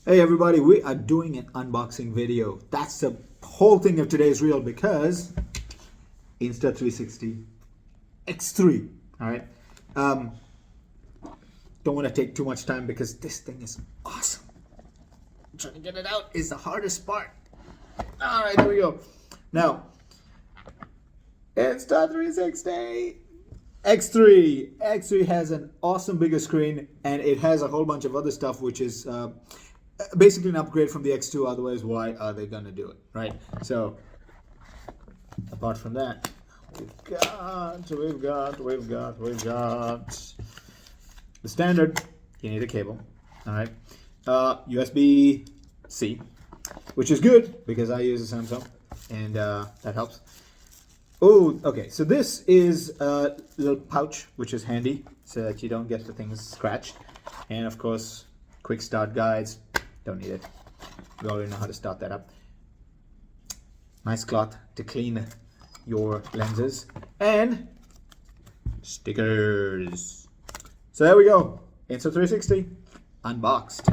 Hey everybody, we are doing an unboxing video. That's the whole thing of today's reel because Insta360 X3. All right. Don't want to take too much time because this thing is awesome. Trying to get it out is the hardest part. All right, here we go. Now, Insta360 X3. X3 has an awesome bigger screen and it has a whole bunch of other stuff which is basically an upgrade from the X2. Otherwise, why are they gonna do it, right? So apart from that, we've got the standard. You need a cable, all right? USB-C, which is good because I use a Samsung and that helps. Oh, okay, so this is a little pouch which is handy so that you don't get the things scratched, and of course quick start guides. Don't need it. We already know how to start that up. Nice cloth to clean your lenses. And stickers. So there we go. Insta360 unboxed.